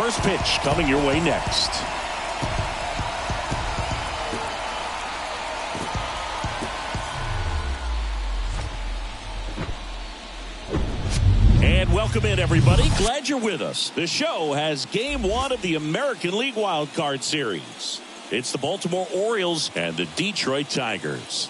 First pitch coming your way next. And welcome in, everybody. Glad you're with us. The show has Game 1 of the American League Wild Card Series. It's the Baltimore Orioles and the Detroit Tigers.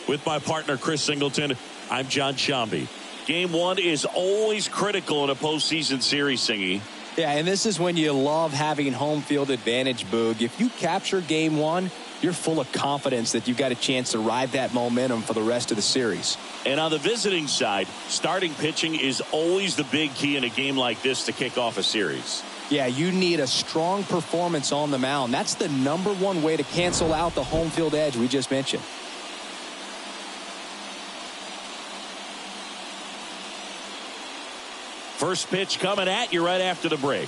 With my partner, Chris Singleton, I'm John Shambi. Game 1 is always critical in a postseason series, Singy. Yeah, and this is when you love having home field advantage, Boog. If you capture Game 1, you're full of confidence that you've got a chance to ride that momentum for the rest of the series. And on the visiting side, starting pitching is always the big key in a game like this to kick off a series. Yeah, you need a strong performance on the mound. That's the #1 way to cancel out the home field edge we just mentioned. First pitch coming at you right after the break.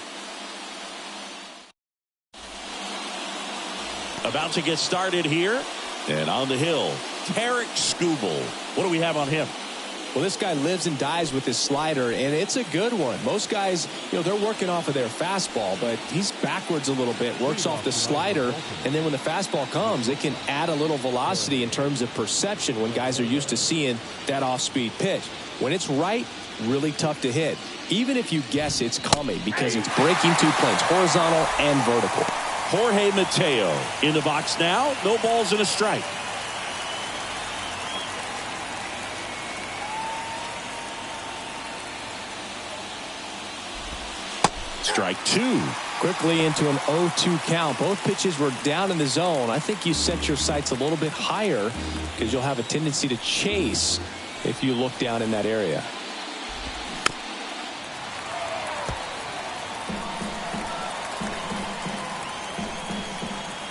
About to get started here. And on the hill, Tarik Skubal. What do we have on him? Well, this guy lives and dies with his slider, and it's a good one. Most guys, they're working off of their fastball, but he's backwards a little bit, works off the slider, and then when the fastball comes, it can add a little velocity in terms of perception when guys are used to seeing that off-speed pitch. When it's right, really tough to hit, even if you guess it's coming, because it's breaking 2 planes, horizontal and vertical. Jorge Mateo in the box now. No balls and a strike. Strike 2. Quickly into an 0-2 count. Both pitches were down in the zone. I think you set your sights a little bit higher because you'll have a tendency to chase if you look down in that area.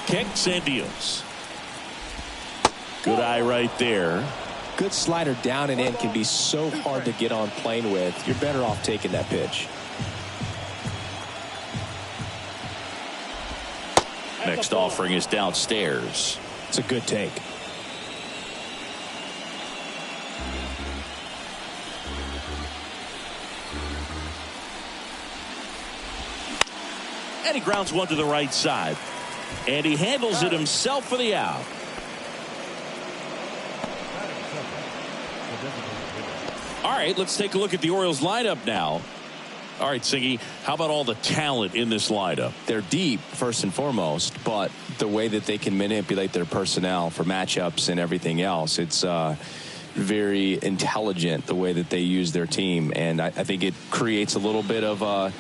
Kicks and deals. Good eye right there. Good slider down and in can be so hard to get on plane with. You're better off taking that pitch. Next offering is downstairs. It's a good take. And he grounds one to the right side. And he handles it himself for the out. All right, let's take a look at the Orioles lineup now. All right, Siggy, how about all the talent in this lineup? They're deep, first and foremost, but the way that they can manipulate their personnel for matchups and everything else, it's very intelligent the way that they use their team. And I think it creates a little bit of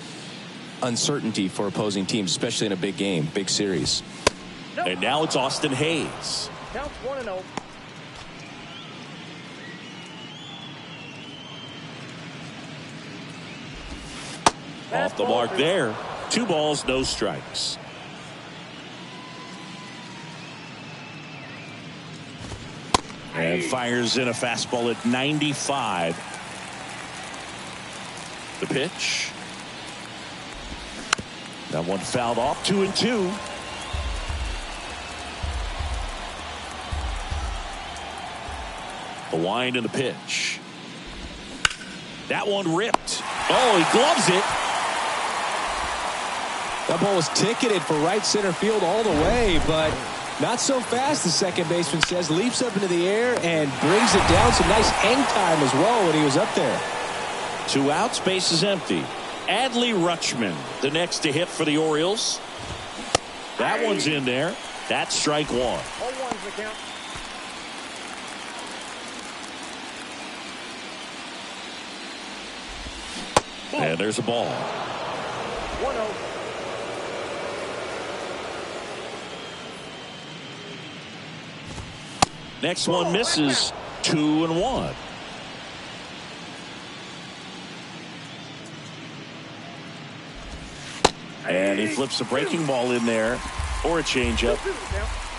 uncertainty for opposing teams, especially in a big game, big series. And now it's Austin Hayes. Counts 1-0. Off the mark there. 2 balls, no strikes. And fires in a fastball at 95. The pitch. That one fouled off, 2-2. The wind and the pitch. That one ripped. Oh, he gloves it. That ball was ticketed for right center field all the way, but not so fast, the second baseman says. Leaps up into the air and brings it down. Some nice hang time as well when he was up there. 2 outs, base is empty. Adley Rutschman, the next to hit for the Orioles. That one's in there. That's strike 1. All one's the count. And there's a ball. 1-0. Next one misses. 2-1. And he flips a breaking ball in there, or a changeup.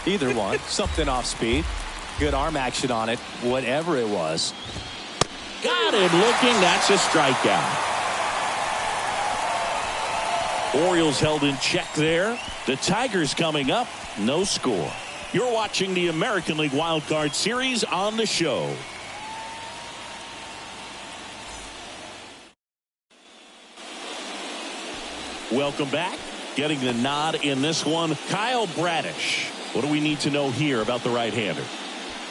Either one. Something off speed. Good arm action on it. Whatever it was. Got him looking. That's a strikeout. Orioles held in check there. The Tigers coming up. No score. You're watching the American League Wild Card Series on the show. Welcome back. Getting the nod in this one, Kyle Bradish. What do we need to know here about the right-hander?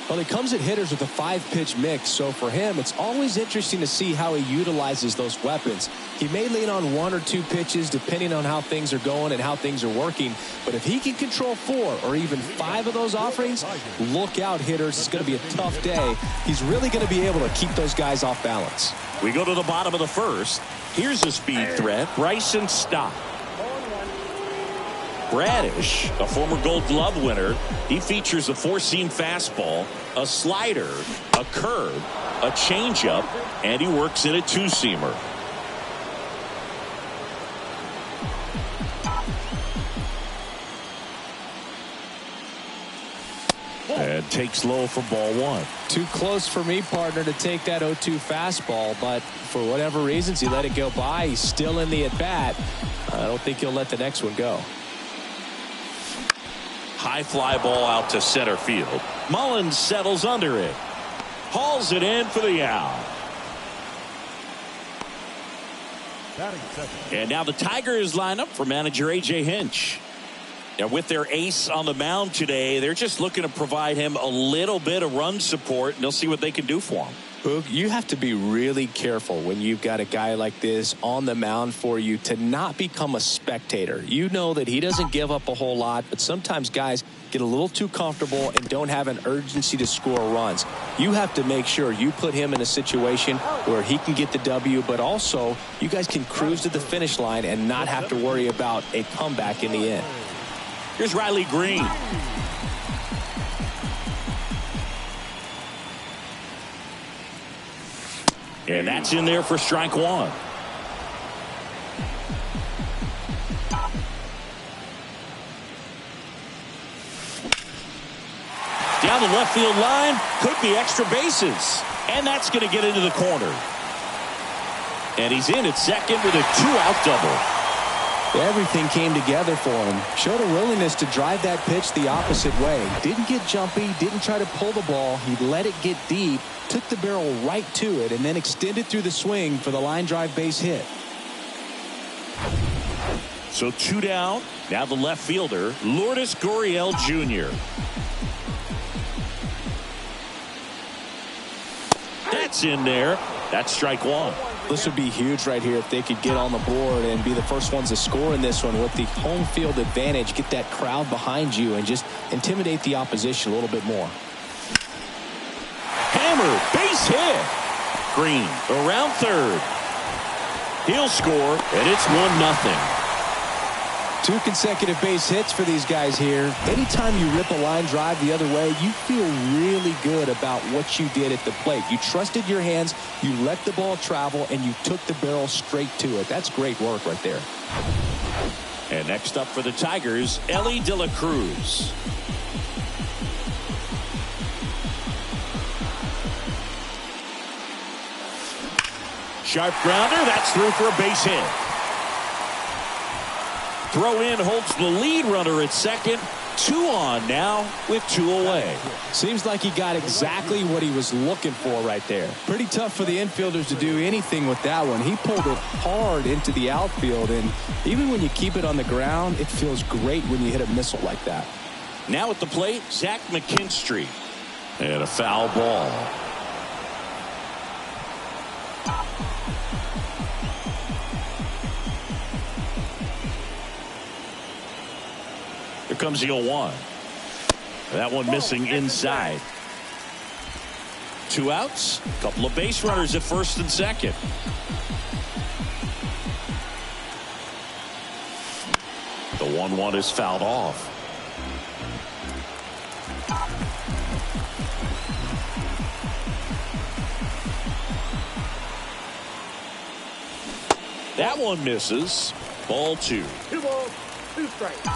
Well, he comes at hitters with a 5-pitch mix, so for him, it's always interesting to see how he utilizes those weapons. He may lean on 1 or 2 pitches depending on how things are going and how things are working, but if he can control 4 or even 5 of those offerings, look out, hitters. It's going to be a tough day. He's really going to be able to keep those guys off balance. We go to the bottom of the first. Here's a speed threat, Bryson Stott. Bradish, a former Gold Glove winner, he features a 4-seam fastball, a slider, a curve, a changeup, and he works in a 2-seamer. And takes low for ball 1. Too close for me, partner, to take that 0-2 fastball, but for whatever reasons, he let it go by. He's still in the at-bat. I don't think he'll let the next one go. High fly ball out to center field. Mullins settles under it. Hauls it in for the out. And now the Tigers line up for manager A.J. Hinch. And with their ace on the mound today, they're just looking to provide him a little bit of run support, and they'll see what they can do for him. Boog, you have to be really careful when you've got a guy like this on the mound for you to not become a spectator. You know that he doesn't give up a whole lot, but sometimes guys get a little too comfortable and don't have an urgency to score runs. You have to make sure you put him in a situation where he can get the W, but also you guys can cruise to the finish line and not have to worry about a comeback in the end. Here's Riley Green. And that's in there for strike 1. Down the left field line, could be extra bases. And that's going to get into the corner. And he's in at second with a 2-out double. Everything came together for him. Showed a willingness to drive that pitch the opposite way. Didn't get jumpy, didn't try to pull the ball. He let it get deep, took the barrel right to it, and then extended through the swing for the line drive base hit. So 2 down. Now the left fielder, Lourdes Gurriel Jr. That's in there. That's strike 1. This would be huge right here if they could get on the board and be the first ones to score in this one with the home field advantage. Get that crowd behind you and just intimidate the opposition a little bit more. Hammer, base hit. Green around third. He'll score, and it's 1-0. 2 consecutive base hits for these guys here. Anytime you rip a line drive the other way, you feel really good about what you did at the plate. You trusted your hands, you let the ball travel, and you took the barrel straight to it. That's great work right there. And next up for the Tigers, Elly De La Cruz. Sharp grounder, that's through for a base hit. Throw in holds the lead runner at second. 2 on now with 2 away. Seems like he got exactly what he was looking for right there. Pretty tough for the infielders to do anything with that one. He pulled it hard into the outfield, and even when you keep it on the ground, it feels great when you hit a missile like that. Now at the plate, Zach McKinstry. And a foul ball. Here comes the 0-1. That one missing inside. 2 outs. A couple of base runners at first and second. The 1-1 is fouled off. That one misses. Ball 2. 2 balls, 2 strikes.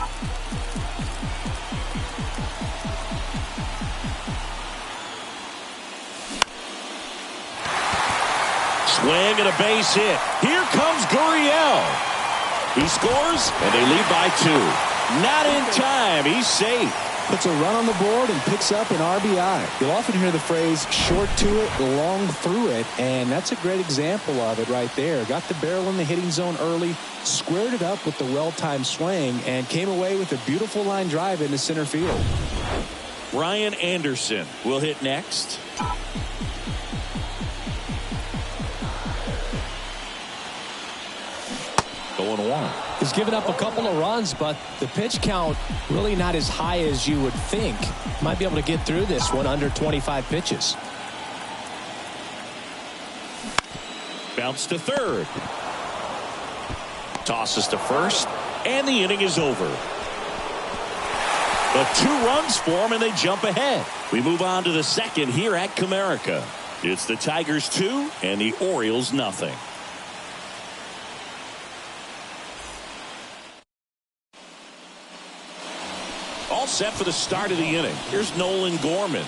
Swing and a base hit. Here comes Gurriel. He scores, and they lead by 2. Not in time. He's safe. Puts a run on the board and picks up an RBI. You'll often hear the phrase short to it, long through it, and that's a great example of it right there. Got the barrel in the hitting zone early, squared it up with the well-timed swing, and came away with a beautiful line drive into center field. Brian Anderson will hit next. Going 1. He's given up a couple of runs, but the pitch count really not as high as you would think. Might be able to get through this one under 25 pitches. Bounce to third. Tosses to first, and the inning is over. But 2 runs for him, and they jump ahead. We move on to the second here at Comerica. It's the Tigers 2 and the Orioles nothing. All set for the start of the inning. Here's Nolan Gorman.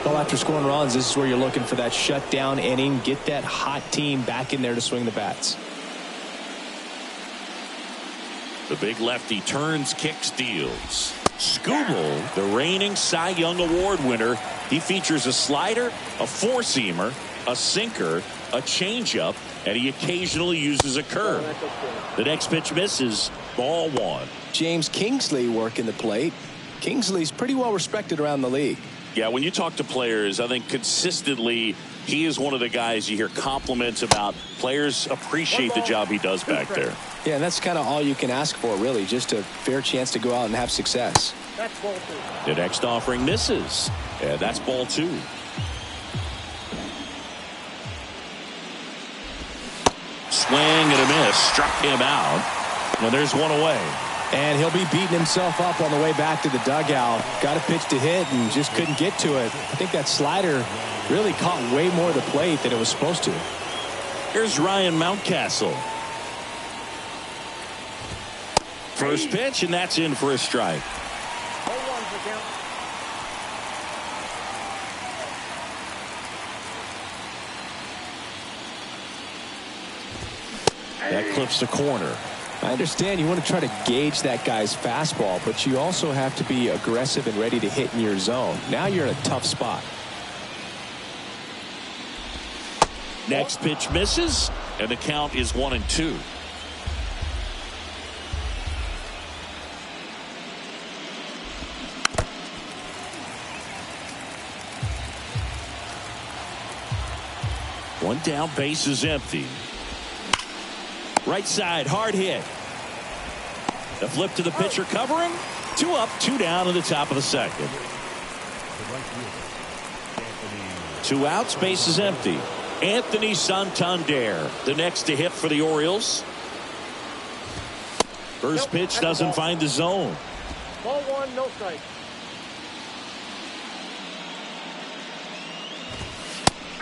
Well, after scoring runs, this is where you're looking for that shutdown inning. Get that hot team back in there to swing the bats. The big lefty turns, kicks, deals. Skubal, the reigning Cy Young Award winner. He features a slider, a four-seamer, a sinker, a changeup, and he occasionally uses a curve. The next pitch misses. Ball 1. James Kingsley working the plate. Kingsley's pretty well respected around the league. Yeah, when you talk to players, I think consistently he is one of the guys you hear compliments about. Players appreciate the job he does back there. Yeah, and that's kind of all you can ask for, really, just a fair chance to go out and have success. That's ball 2. The next offering misses. And that's ball 2. Swing and a miss. Struck him out. And there's 1 away. And he'll be beating himself up on the way back to the dugout. Got a pitch to hit and just couldn't get to it. I think that slider really caught way more of the plate than it was supposed to. Here's Ryan Mountcastle. First pitch, and that's in for a strike. Ball 1's the count. That clips the corner. I understand you want to try to gauge that guy's fastball, but you also have to be aggressive and ready to hit in your zone. Now you're in a tough spot. Next pitch misses, and the count is 1-2. One down, base is empty. Right side, hard hit. The flip to the pitcher covering. 2 up, 2 down in the top of the second. 2 outs, base is empty. Anthony Santander, the next to hit for the Orioles. First pitch doesn't find the zone. Ball 1, no strike.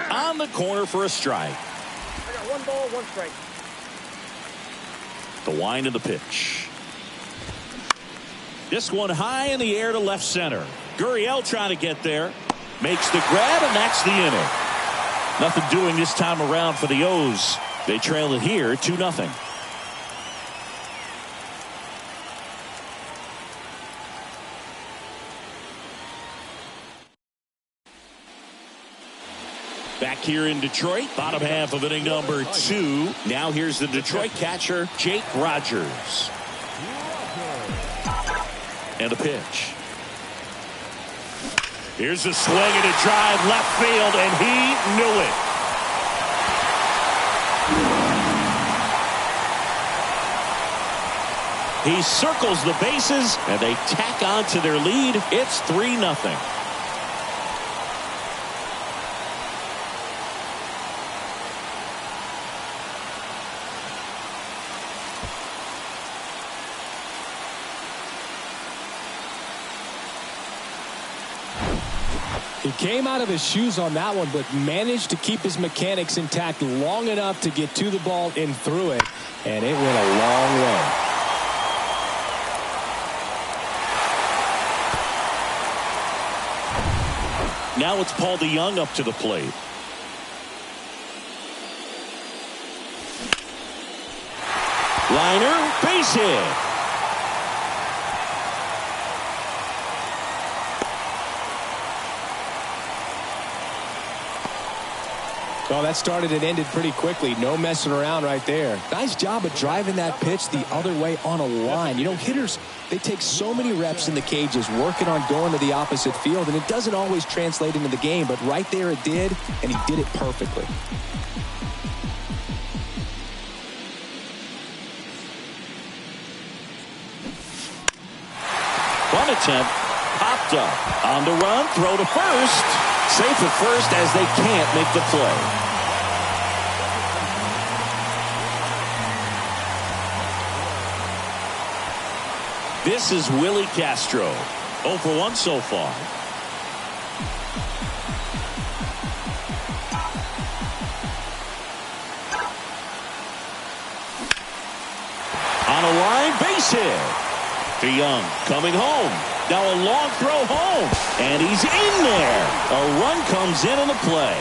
On the corner for a strike. I got 1 ball, 1 strike. The wind of the pitch. This one high in the air to left center. Gurriel trying to get there. Makes the grab, and that's the inning. Nothing doing this time around for the O's. They trail it here 2-0. Back here in Detroit, bottom half of inning number 2. Now here's the Detroit catcher, Jake Rogers. And a pitch. Here's a swing and a drive left field, and he knew it. He circles the bases, and they tack on to their lead. It's 3-0. He came out of his shoes on that one, but managed to keep his mechanics intact long enough to get to the ball and through it, and it went a long way. Now it's Paul DeJong up to the plate. Liner, base hit. Well, that started and ended pretty quickly. No messing around right there. Nice job of driving that pitch the other way on a line. You know, hitters, they take so many reps in the cages working on going to the opposite field, and it doesn't always translate into the game, but right there it did, and he did it perfectly. One attempt, popped up. On the run, throw to first. Safe at first as they can't make the play. This is Willie Castro. 0 for 1 so far. On a line, base hit. DeJong coming home. Now a long throw home. And he's in there. A run comes in on the play.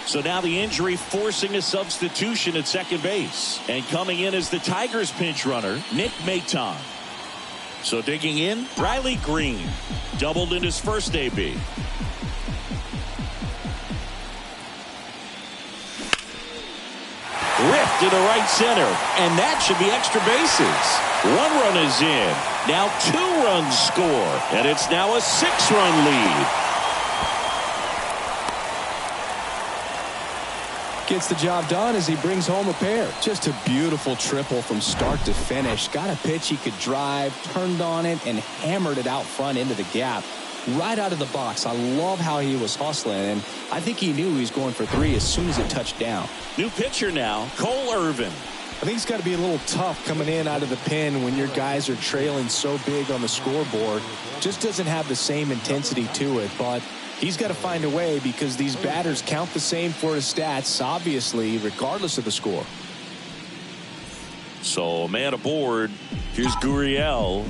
So now the injury forcing a substitution at second base. And coming in as the Tigers pinch runner, Nick Maton. So digging in, Riley Green. Doubled in his first AB. Ripped into right center. And that should be extra bases. 1 run is in. Now 2 runs score. And it's now a 6-run lead. Gets the job done as he brings home a pair. Just a beautiful triple from start to finish. Got a pitch he could drive, turned on it, and hammered it out front into the gap. Right out of the box. I love how he was hustling, and I think he knew he was going for 3 as soon as it touched down. New pitcher now, Cole Irvin. I think it's got to be a little tough coming in out of the pen when your guys are trailing so big on the scoreboard. Just doesn't have the same intensity to it, but he's got to find a way because these batters count the same for his stats, obviously, regardless of the score. So a man aboard. Here's Gurriel.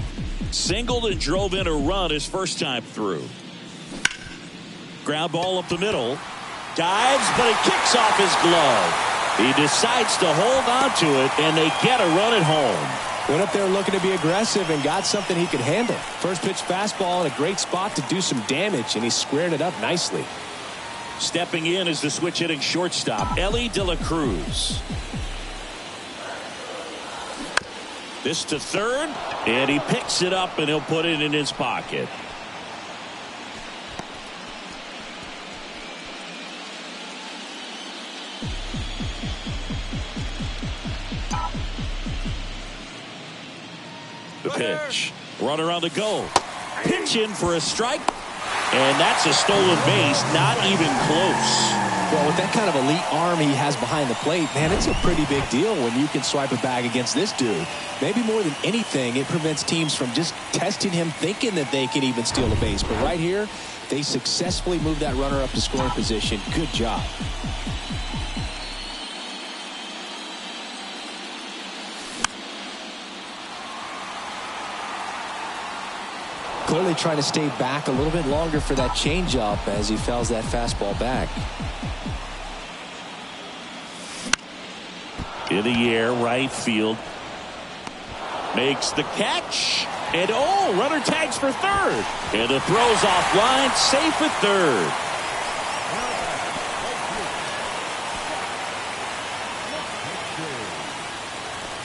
Singled and drove in a run his first time through. Ground ball up the middle. Dives, but it kicks off his glove. He decides to hold on to it, and they get a run at home. Went up there looking to be aggressive and got something he could handle. First pitch fastball in a great spot to do some damage, and he squared it up nicely. Stepping in is the switch hitting shortstop, Elly De La Cruz. This to third, and he picks it up, and he'll put it in his pocket. The pitch. Runner on the go. Pitch in for a strike. And that's a stolen base. Not even close. Well, with that kind of elite arm he has behind the plate, man, it's a pretty big deal when you can swipe a bag against this dude. Maybe more than anything, it prevents teams from just testing him thinking that they can even steal a base. But right here, they successfully moved that runner up to scoring position. Good job. Clearly trying to stay back a little bit longer for that changeup as he fouls that fastball back. In the air, right field. Makes the catch. And runner tags for third. And the throw's offline, safe at third.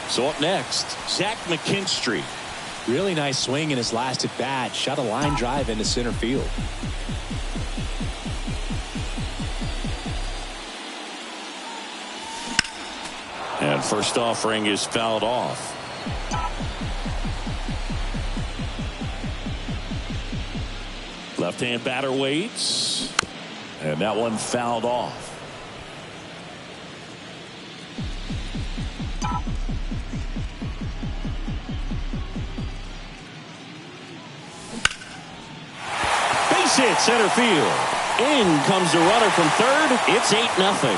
So up next, Zach McKinstry. Really nice swing in his last at bat. Shot a line drive into center field. And first offering is fouled off. Left-hand batter waits. And that one fouled off. Hit center field. In comes the runner from third. It's 8-0.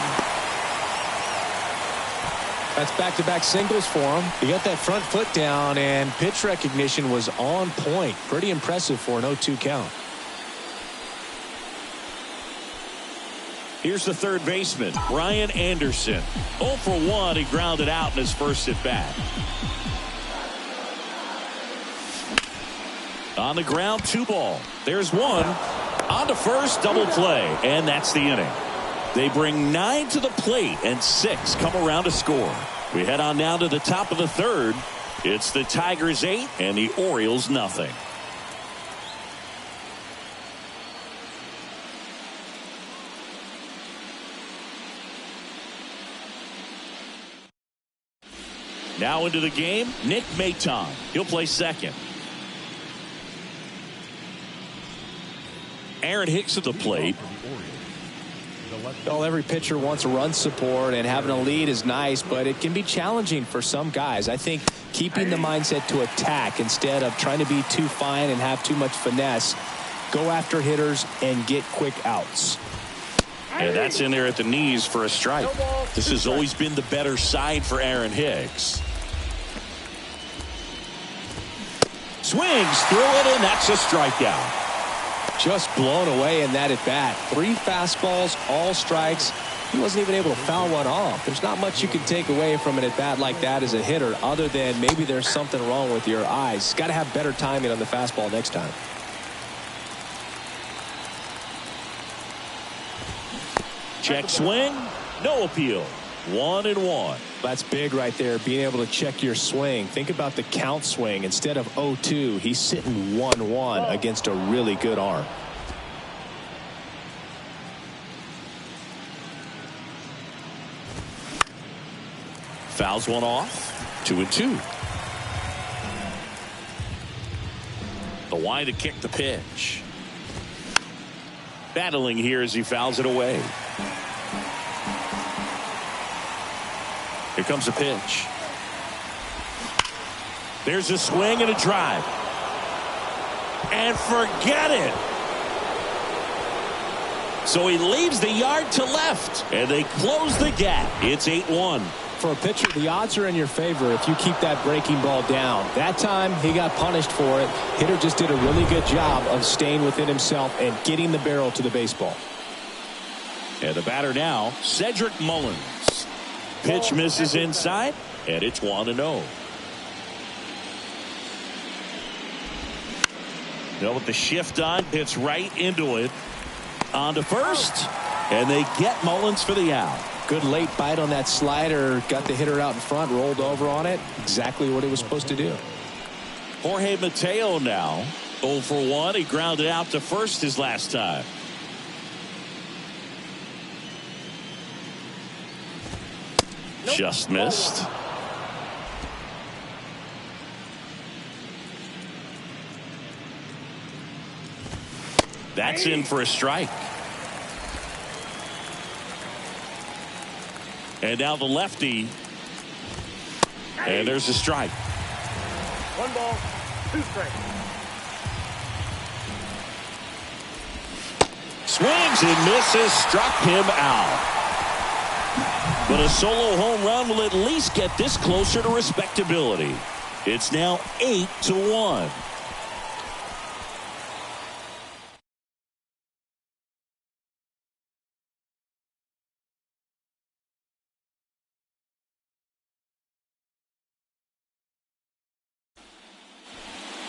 That's back-to-back singles for him. He got that front foot down, and pitch recognition was on point. Pretty impressive for an 0-2 count. Here's the third baseman, Brian Anderson. 0 for 1. He grounded out in his first at bat. On the ground, 2 ball. There's one. On to first, double play. And that's the inning. They bring 9 to the plate, and 6 come around to score. We head on now to the top of the third. It's the Tigers 8 and the Orioles nothing. Now into the game, Nick Maton. He'll play second. Aaron Hicks at the plate. Well, every pitcher wants run support, and having a lead is nice, but it can be challenging for some guys. I think keeping the mindset to attack instead of trying to be too fine and have too much finesse, go after hitters and get quick outs. And that's in there at the knees for a strike. This has always been the better side for Aaron Hicks. Swings through it, and that's a strikeout. Just blown away in that at bat. 3 fastballs, all strikes. He wasn't even able to foul one off. There's not much you can take away from an at bat like that as a hitter, other than maybe there's something wrong with your eyes. Got to have better timing on the fastball next time. Check swing, no appeal. 1-1. That's big right there, being able to check your swing. Think about the count swing. Instead of 0-2, he's sitting 1-1 against a really good arm. Fouls one off. 2-2. The wind to kick the pitch. Battling here as he fouls it away. Here comes a pitch. There's a swing and a drive. And forget it. So he leaves the yard to left. And they close the gap. It's 8-1. For a pitcher, the odds are in your favor if you keep that breaking ball down. That time, he got punished for it. Hitter just did a really good job of staying within himself and getting the barrel to the baseball. And the batter now, Cedric Mullins. Pitch misses inside, and it's 1-0. Now with the shift on, hits right into it. On to first, and they get Mullins for the out. Good late bite on that slider. Got the hitter out in front, rolled over on it. Exactly what he was supposed to do. Jorge Mateo now 0 for 1. He grounded out to first his last time. Nope. Just missed. That's in for a strike. And now the lefty. And there's a strike. 1 ball, 2 strikes. Swings and misses, struck him out. But a solo home run will at least get this closer to respectability. It's now 8-1.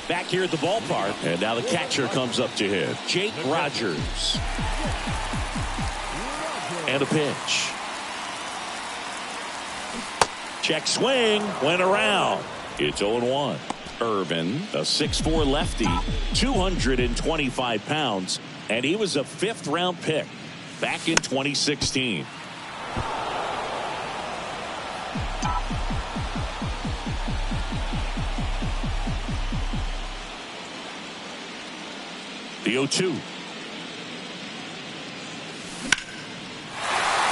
Back here at the ballpark, and now the catcher comes up to him, Jake Rogers. And a pitch. Check swing, went around. It's 0-1. Irvin, a 6'4" lefty, 225 pounds, and he was a 5th-round pick back in 2016. The 0-2.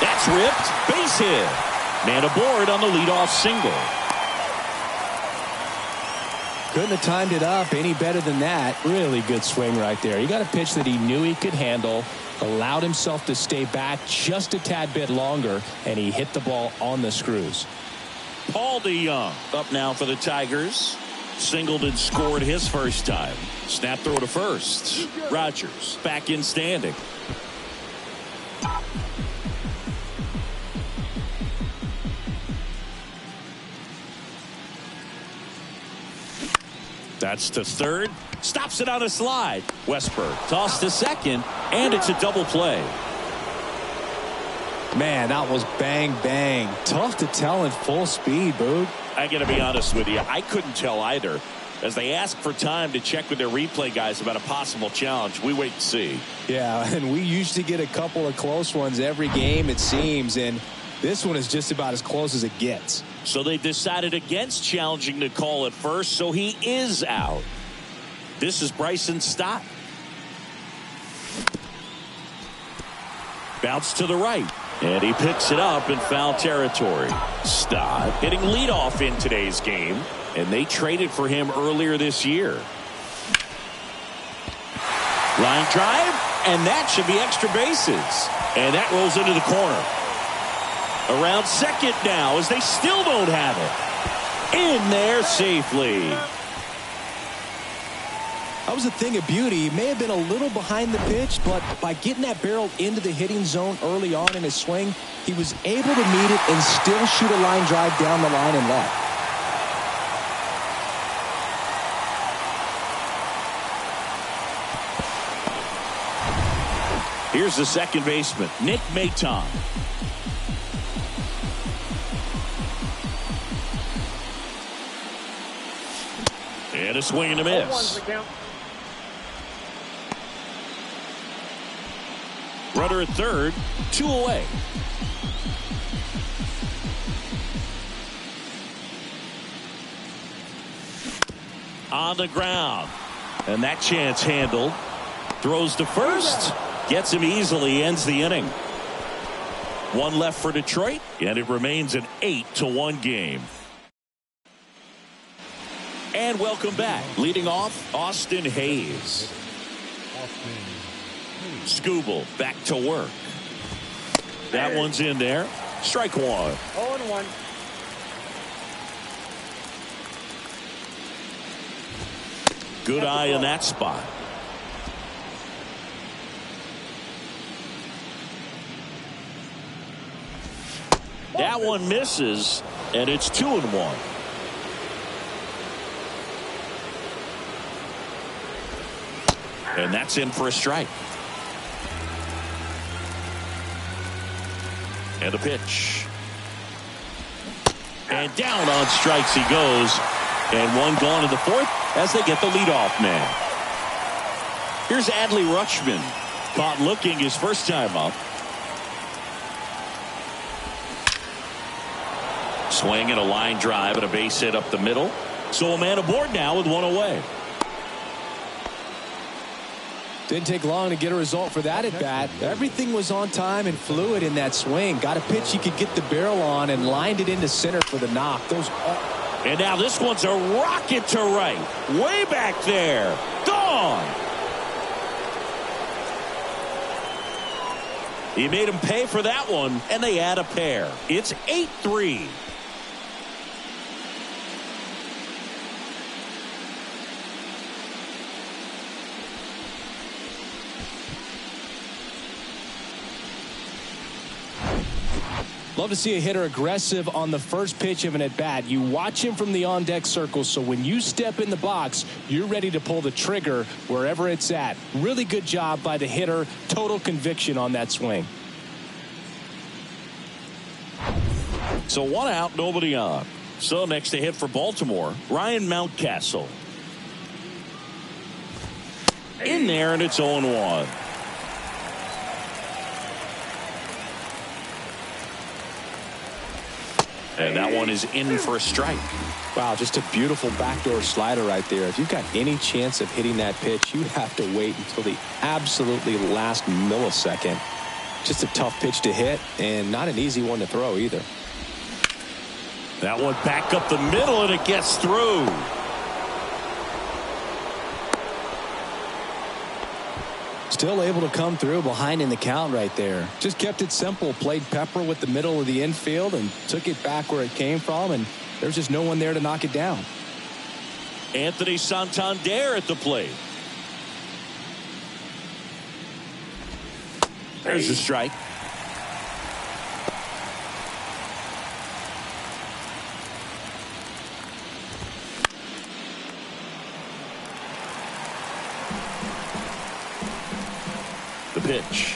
That's ripped. Base hit. Man aboard on the leadoff single. Couldn't have timed it up any better than that. Really good swing right there. He got a pitch that he knew he could handle, allowed himself to stay back just a tad bit longer, and he hit the ball on the screws. Paul DeJong up now for the Tigers. Singled and scored his first time. Snap throw to first. Rogers back in standing. That's to third. Stops it on a slide. Westburg tossed to second, and it's a double play. Man, that was bang, bang. Tough to tell in full speed, Boog. I got to be honest with you. I couldn't tell either. As they ask for time to check with their replay guys about a possible challenge, we wait and see. Yeah, and we usually get a couple of close ones every game, it seems, and this one is just about as close as it gets. So they decided against challenging the call at first, so he is out. This is Bryson Stott. Bounce to the right. And he picks it up in foul territory. Stott hitting leadoff in today's game, and they traded for him earlier this year. Line drive, and that should be extra bases. And that rolls into the corner. Around second now as they still don't have it. In there safely. That was a thing of beauty. He may have been a little behind the pitch, but by getting that barrel into the hitting zone early on in his swing, he was able to meet it and still shoot a line drive down the line and left. Here's the second baseman, Nick Maton. And a swing and a miss. Runner at third, 2 away. On the ground. And that chance handled. Throws to first. Gets him easily, ends the inning. 1 left for Detroit, and it remains an 8-1 game. And welcome back. Leading off, Austin Hayes. Skubal back to work. That one's in there. Strike 1. 0-1. Good eye in that spot. That one misses, and it's 2-1. And that's in for a strike. And a pitch. And down on strikes he goes. And one gone in the fourth as they get the leadoff man. Here's Adley Rutschman. Caught looking his first time up. Swing and a line drive and a base hit up the middle. So a man aboard now with one away. Didn't take long to get a result for that at bat. Everything was on time and fluid in that swing. Got a pitch he could get the barrel on and lined it into center for the knock. And now this one's a rocket to right. Way back there. Gone. He made him pay for that one, and they add a pair. It's 8-3. Love to see a hitter aggressive on the first pitch of an at-bat. You watch him from the on-deck circle, so when you step in the box, you're ready to pull the trigger wherever it's at. Really good job by the hitter. Total conviction on that swing. So one out, nobody on. So next to hit for Baltimore, Ryan Mountcastle. In there, and it's 0-1. And that one is in for a strike. Wow, just a beautiful backdoor slider right there. If you've got any chance of hitting that pitch, you have to wait until the absolutely last millisecond. Just a tough pitch to hit and not an easy one to throw either. That one back up the middle, and it gets through. Still able to come through behind in the count right there. Just kept it simple. Played pepper with the middle of the infield and took it back where it came from, and there's just no one there to knock it down. Anthony Santander at the plate. There's a strike. The pitch.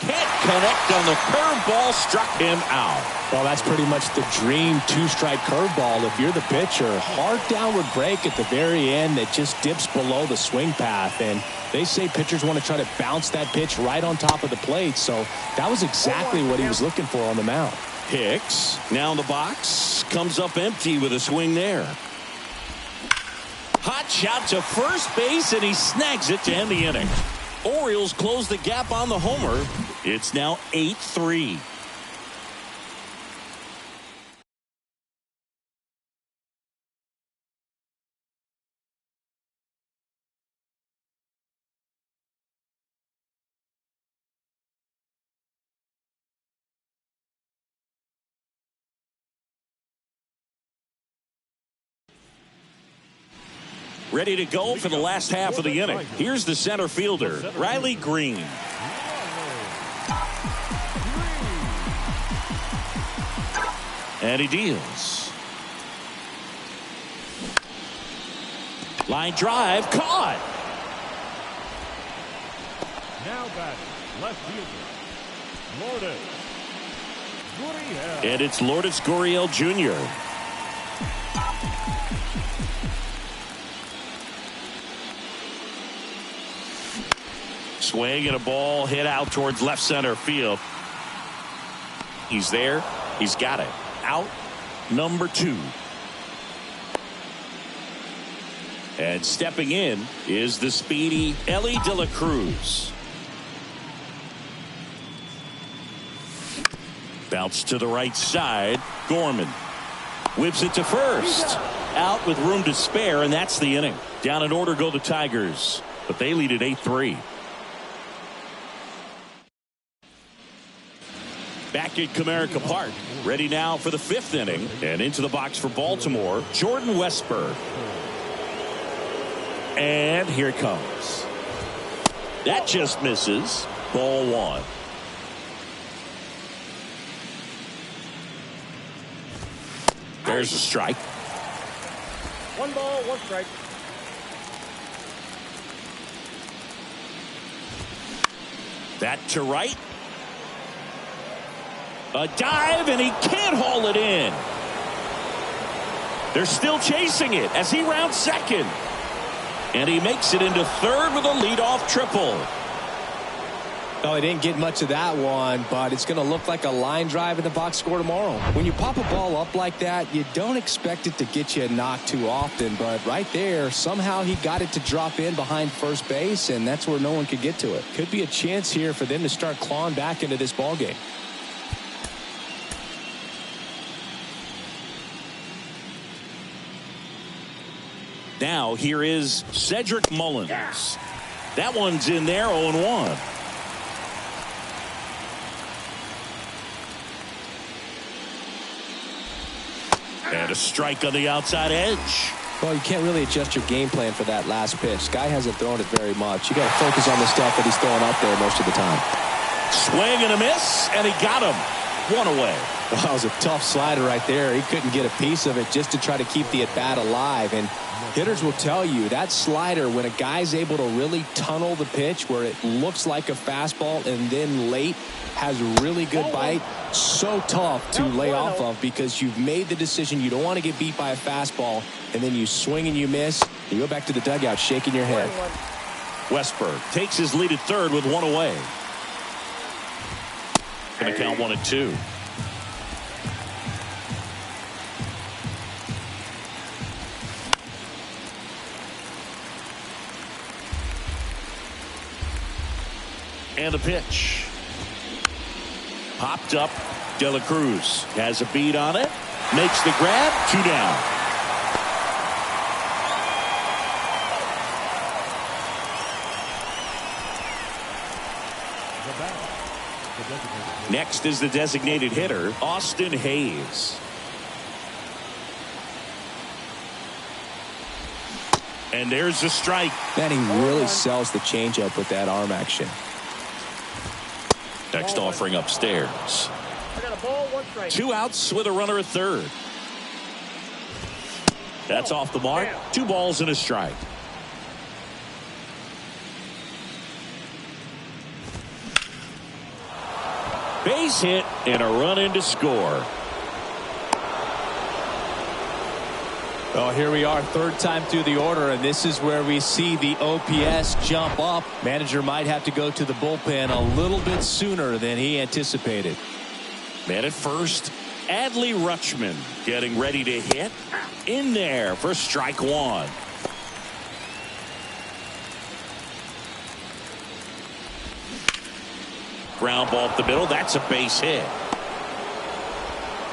Can't connect on the curveball, struck him out. Well, that's pretty much the dream two-strike curveball if you're the pitcher. Hard downward break at the very end that just dips below the swing path. And they say pitchers want to try to bounce that pitch right on top of the plate. So that was exactly what he was looking for on the mound. Hicks now in the box. Comes up empty with a swing there. Hot shot to first base, and he snags it to end the inning. Orioles close the gap on the homer. It's now 8-3. Ready to go for the last half of the inning. Here's the center fielder, Riley Green. And he deals. Line drive, caught. Now batting, left fielder, Lourdes Gurriel. And it's Lourdes Gurriel Jr. Swing and a ball hit out towards left center field. He's there. He's got it. Out number 2. And stepping in is the speedy Elly De La Cruz. Bounce to the right side. Gorman whips it to first. Out with room to spare, and that's the inning. Down in order go the Tigers, but they lead at 8-3. Back at Comerica Park, ready now for the 5th inning, and into the box for Baltimore, Jordan Westburg. And here it comes. That just misses. Ball 1. There's a strike. 1 ball, 1 strike. That to right. A dive, and he can't haul it in. They're still chasing it as he rounds second. And he makes it into third with a leadoff triple. Oh, he didn't get much of that one, but it's going to look like a line drive in the box score tomorrow. When you pop a ball up like that, you don't expect it to get you a knock too often, but right there, somehow he got it to drop in behind first base, and that's where no one could get to it. Could be a chance here for them to start clawing back into this ball game. Now here is Cedric Mullins. That one's in there, 0-1. And a strike on the outside edge. Well, you can't really adjust your game plan for that last pitch. Guy hasn't thrown it very much. You got to focus on the stuff that he's throwing up there most of the time. Swing and a miss, and he got him. 1 away. Well, that was a tough slider right there. He couldn't get a piece of it just to try to keep the at-bat alive. And hitters will tell you that slider, when a guy's able to really tunnel the pitch where it looks like a fastball and then late has really good bite, so tough to lay off of because you've made the decision you don't want to get beat by a fastball, and then you swing and you miss. You go back to the dugout shaking your head. Westberg takes his lead at third with 1 away. Going to count 1-2. And a pitch. Popped up. De La Cruz has a beat on it. Makes the grab. 2 down. Next is the designated hitter, Austin Hayes. And there's a strike. Man, he really sells the changeup with that arm action. Next offering upstairs. I got a ball, 1 strike. 2 outs with a runner at third. That's off the mark. 2 balls and a strike. Base hit and a run in to score. Well, here we are, third time through the order, and this is where we see the OPS jump up. Manager might have to go to the bullpen a little bit sooner than he anticipated. Man at first, Adley Rutschman getting ready to hit. In there for strike 1. Ground ball up the middle. That's a base hit.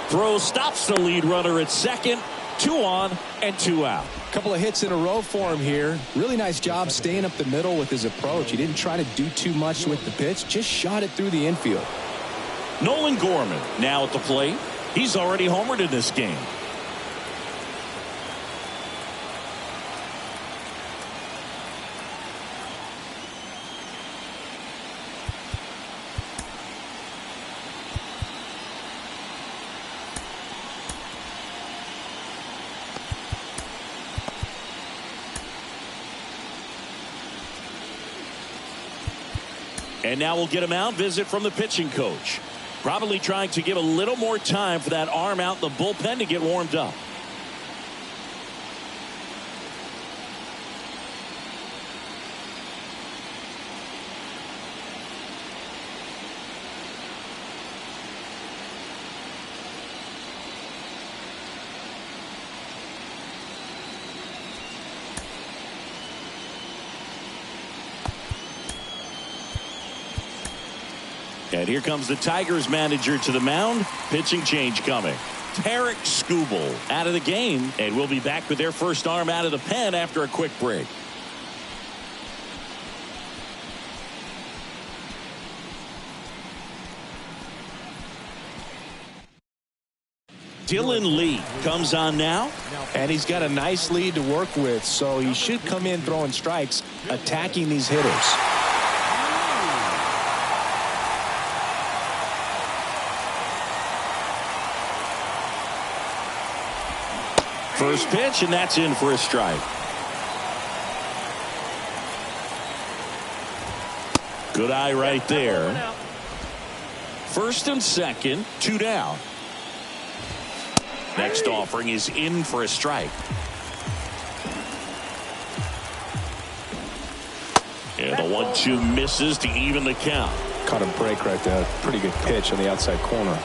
Throw stops the lead runner at second. 2 on and 2 out. Couple of hits in a row for him here. Really nice job staying up the middle with his approach. He didn't try to do too much with the pitch, just shot it through the infield. Nolan Gorman now at the plate. He's already homered in this game. And now we'll get a mound visit from the pitching coach. Probably trying to give a little more time for that arm out in the bullpen to get warmed up. And here comes the Tigers manager to the mound. Pitching change coming. Tarik Skubal out of the game, and we'll be back with their first arm out of the pen after a quick break. Dylan Lee comes on now. And he's got a nice lead to work with, so he should come in throwing strikes, attacking these hitters. First pitch, and that's in for a strike. Good eye right there. First and second, 2 down. Next offering is in for a strike. And the 1-2 misses to even the count. Caught a break right there. Pretty good pitch on the outside corner.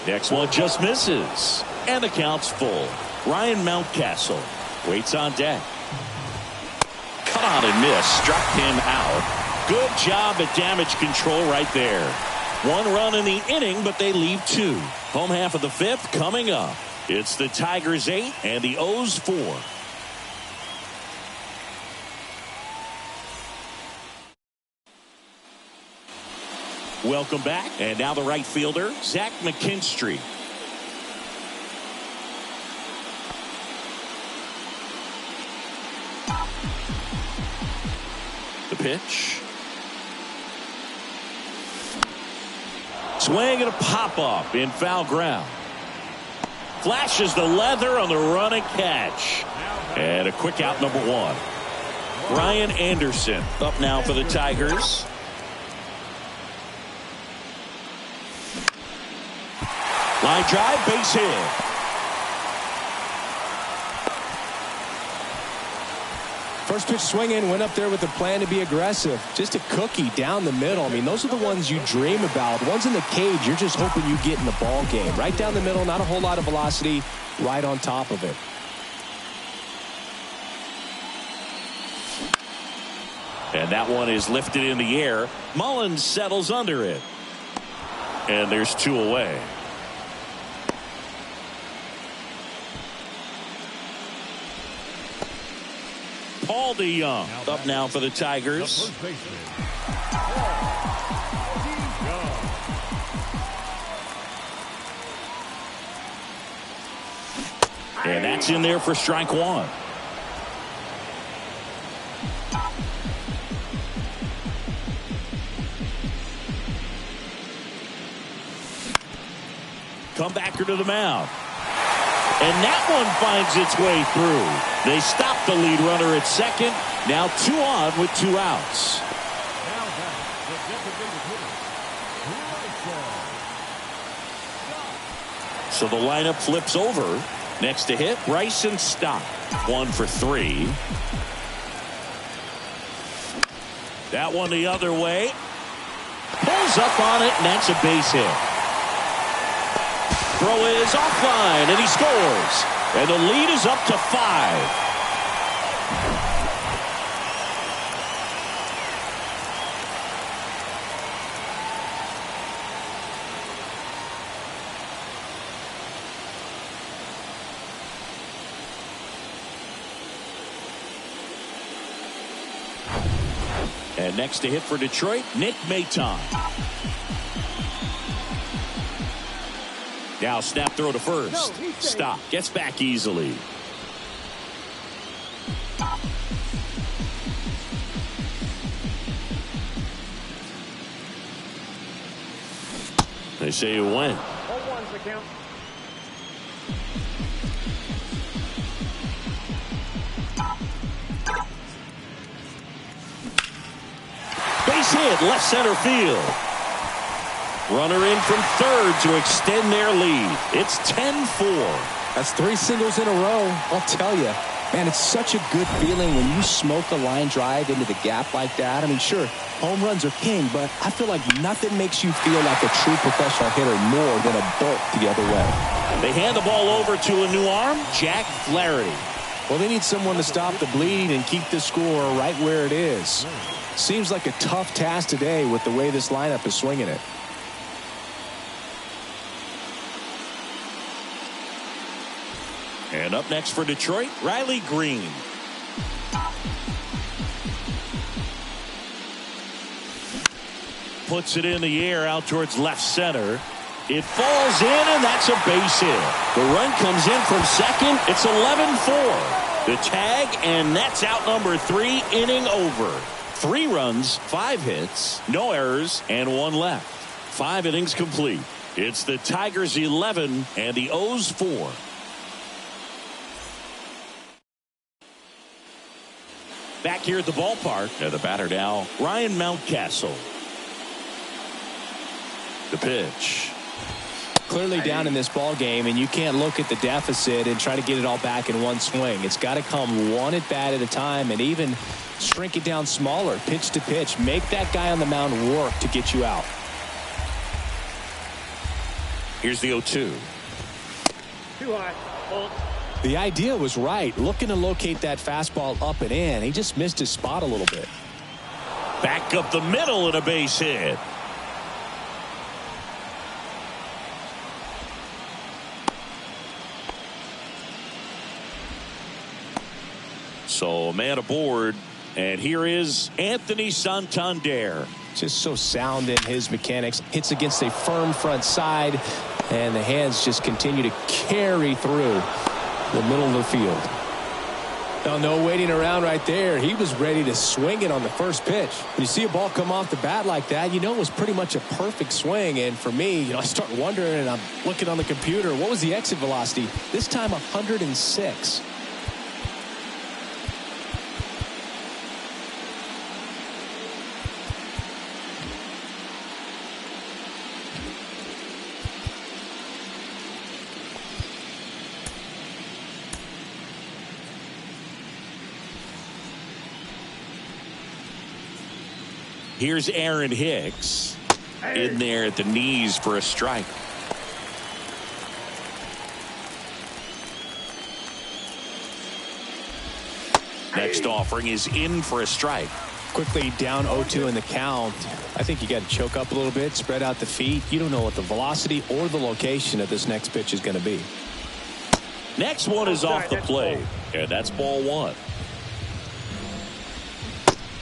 Next one just misses. And the count's full. Ryan Mountcastle waits on deck. Cut on and miss. Struck him out. Good job at damage control right there. 1 run in the inning, but they leave 2. Home half of the 5th coming up. It's the Tigers 8 and the O's 4. Welcome back. And now the right fielder, Zach McKinstry. The pitch. Swing and a pop-up in foul ground. Flashes the leather on the run and catch. And a quick out, number 1. Brian Anderson up now for the Tigers. Line drive, base hit. First pitch swinging, went up there with a plan to be aggressive. Just a cookie down the middle. I mean, those are the ones you dream about. The ones in the cage, you're just hoping you get in the ball game. Right down the middle, not a whole lot of velocity, right on top of it. And that one is lifted in the air. Mullins settles under it. And there's 2 away. Paul DeYoung up now for the Tigers. And that's in there for strike 1. Comebacker to the mound. And that one finds its way through. They stop the lead runner at second. Now 2 on with 2 outs. So the lineup flips over. Next to hit, Bryson Stott. 1 for 3. That one the other way. Pulls up on it, and that's a base hit. Throw is offline, and he scores. And the lead is up to 5. And next to hit for Detroit, Nick Maton. Now snap throw to first. Stop. Gets back easily. They say you win. 0-1's the count. Base hit, left center field. Runner in from third to extend their lead. It's 10-4. That's 3 singles in a row. I'll tell you, man, it's such a good feeling when you smoke a line drive into the gap like that. I mean, sure, home runs are king, but I feel like nothing makes you feel like a true professional hitter more than a bolt the other way. They hand the ball over to a new arm, Jack Flaherty. Well, they need someone to stop the bleed and keep the score right where it is. Seems like a tough task today with the way this lineup is swinging it. And up next for Detroit, Riley Green. Puts it in the air out towards left center. It falls in, and that's a base hit. The run comes in from second. It's 11-4. The tag, and that's out number 3, inning over. 3 runs, 5 hits, no errors, and 1 left. 5 innings complete. It's the Tigers 11 and the O's 4. Back here at the ballpark. And the batter now, Ryan Mountcastle. The pitch. Clearly down in this ball game, and you can't look at the deficit and try to get it all back in one swing. It's got to come one at bat at a time, and even shrink it down smaller, pitch to pitch. Make that guy on the mound work to get you out. Here's the 0-2. Too high. Hold. The idea was right, looking to locate that fastball up and in. He just missed his spot a little bit. Back up the middle and a base hit. So a man aboard, and here is Anthony Santander. Just so sound in his mechanics. Hits against a firm front side, and the hands just continue to carry through the middle of the field. Now, no waiting around right there. He was ready to swing it on the first pitch. When you see a ball come off the bat like that, you know it was pretty much a perfect swing. And for me, I start wondering, and I'm looking on the computer, what was the exit velocity? This time 106. Here's Aaron Hicks in there at the knees for a strike. Next offering is in for a strike. Quickly down 0-2 in the count. I think you got to choke up a little bit, spread out the feet. You don't know what the velocity or the location of this next pitch is going to be. Next one is off the plate, and that's ball one.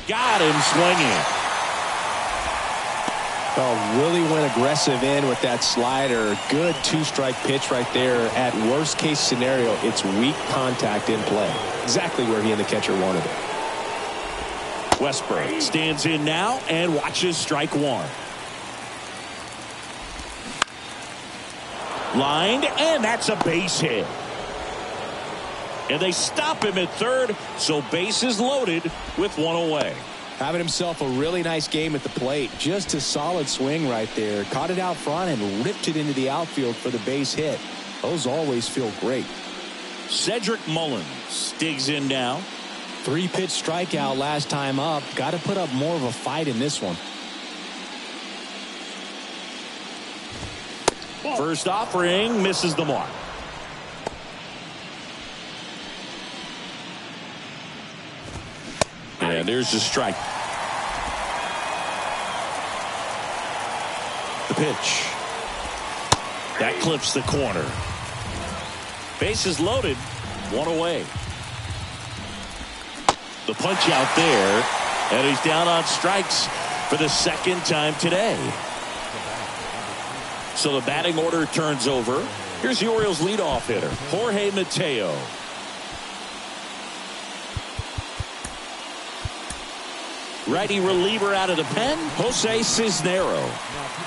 Got him swinging. Oh, really went aggressive in with that slider. Good two-strike pitch right there. At worst case scenario, it's weak contact in play. Exactly where he and the catcher wanted it. Westburg stands in now and watches strike one. Lined, and that's a base hit. And they stop him at third, so base is loaded with one away. Having himself a really nice game at the plate. Just a solid swing right there. Caught it out front and ripped it into the outfield for the base hit. Those always feel great. Cedric Mullins digs in now. 3-pitch strikeout last time up. Got to put up more of a fight in this one. First offering misses the mark. And there's the strike. The pitch. That clips the corner. Bases loaded. One away. The punch out there. And he's down on strikes for the second time today. So the batting order turns over. Here's the Orioles leadoff hitter, Jorge Mateo. Righty reliever out of the pen, Jose Cisnero.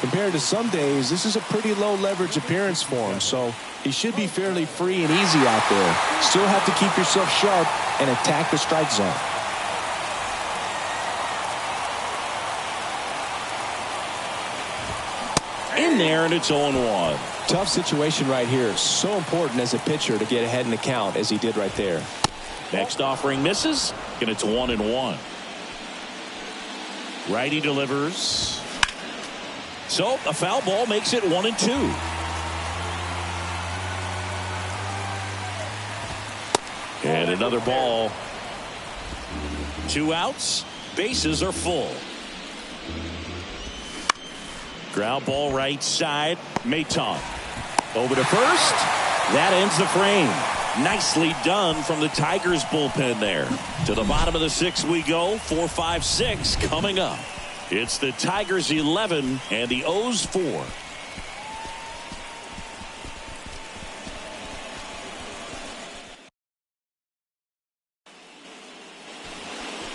Compared to some days, this is a pretty low leverage appearance for him, so he should be fairly free and easy out there. Still have to keep yourself sharp and attack the strike zone. In there, and it's 0-1. Tough situation right here. So important as a pitcher to get ahead in the count as he did right there. Next offering misses, and it's 1-1. Righty delivers. So a foul ball makes it 1-2. And another ball. 2 outs. Bases are full. Ground ball right side. Maton over to first. That ends the frame. Nicely done from the Tigers bullpen there. To the bottom of the 6th we go. 4, 5, 6 coming up. It's the Tigers 11 and the O's 4.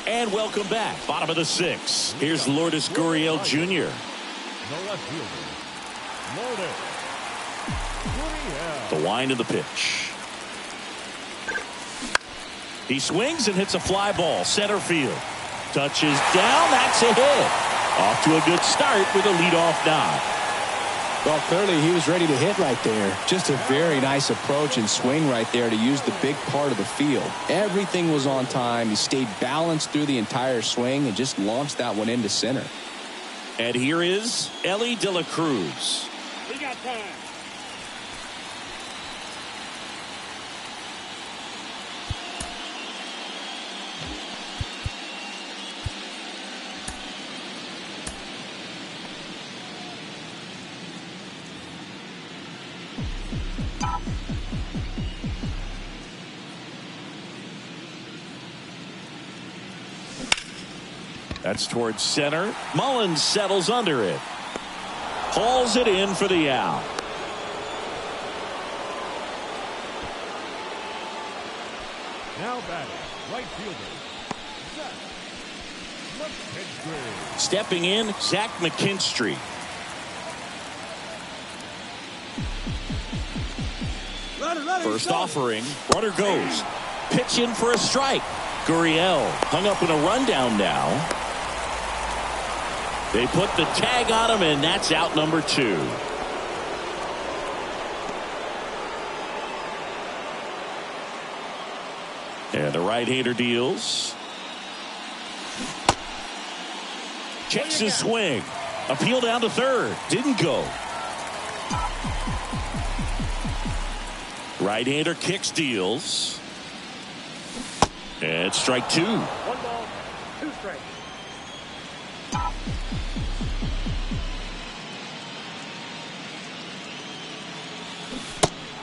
And welcome back. Bottom of the 6th. Here's Lourdes Gurriel Jr. The left fielder, Lourdes Gurriel. The wind of the pitch. He swings and hits a fly ball center field. Touches down. That's a hit. Off to a good start with a leadoff knock. Well, clearly he was ready to hit right there. Just a very nice approach and swing right there to use the big part of the field. Everything was on time. He stayed balanced through the entire swing and just launched that one into center. And here is Elly De La Cruz. We got time. That's towards center. Mullins settles under it. Hauls it in for the out. Now batting, right fielder, Zach McKinstry. Stepping in, Zach McKinstry. First offering, runner goes. Pitch in for a strike. Gurriel hung up in a rundown now. They put the tag on him, and that's out number 2. And the right-hander deals. Checks his swing. Appeal down to third. Didn't go. Right-hander kicks, deals. And strike 2. 1 ball, 2 strikes.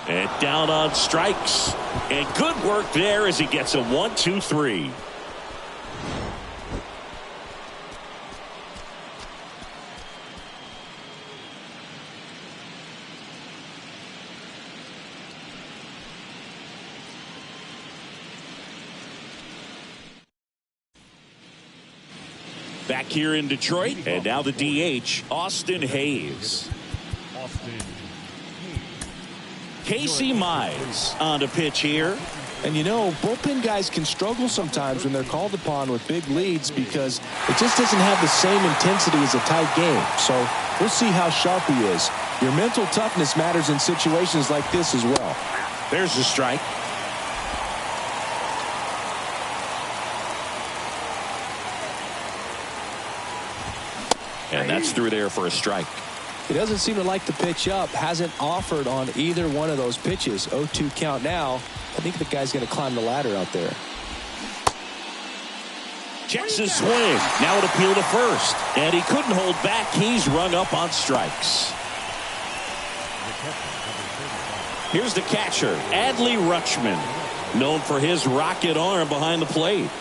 And down on strikes. And good work there as he gets a 1, 2, 3. Back here in Detroit, and now the DH, Austin Hayes. Austin Hayes. Casey Mize on the pitch here. And you know, bullpen guys can struggle sometimes when they're called upon with big leads because it just doesn't have the same intensity as a tight game. So we'll see how sharp he is. Your mental toughness matters in situations like this as well. There's the strike. And that's through there for a strike. He doesn't seem to like the pitch up. Hasn't offered on either one of those pitches. 0-2 count now. I think the guy's going to climb the ladder out there. Checks his swing. Now an appeal to first. And he couldn't hold back. He's rung up on strikes. Here's the catcher, Adley Rutschman, known for his rocket arm behind the plate.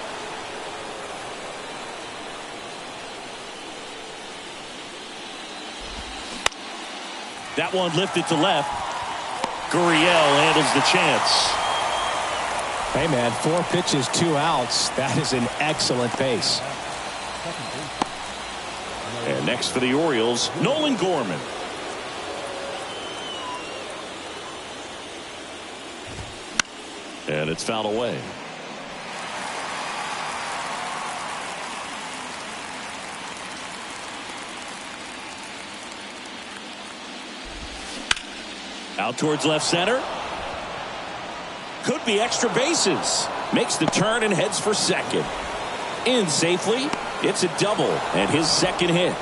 That one lifted to left. Gurriel handles the chance. Hey, man, 4 pitches, 2 outs. That is an excellent pace. And next for the Orioles, Nolan Gorman. And it's fouled away. Out towards left center. Could be extra bases. Makes the turn and heads for second. In safely. It's a double and his second hit.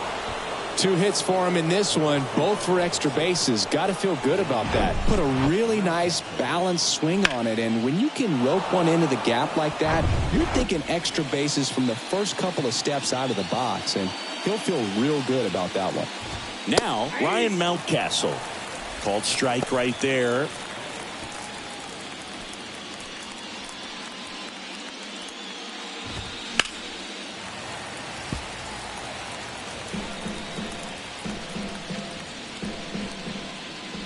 2 hits for him in this one, both for extra bases. Got to feel good about that. Put a really nice balanced swing on it, and when you can rope one into the gap like that, you're thinking extra bases from the first couple of steps out of the box, and he'll feel real good about that one. Now Ryan Mountcastle. Called strike right there.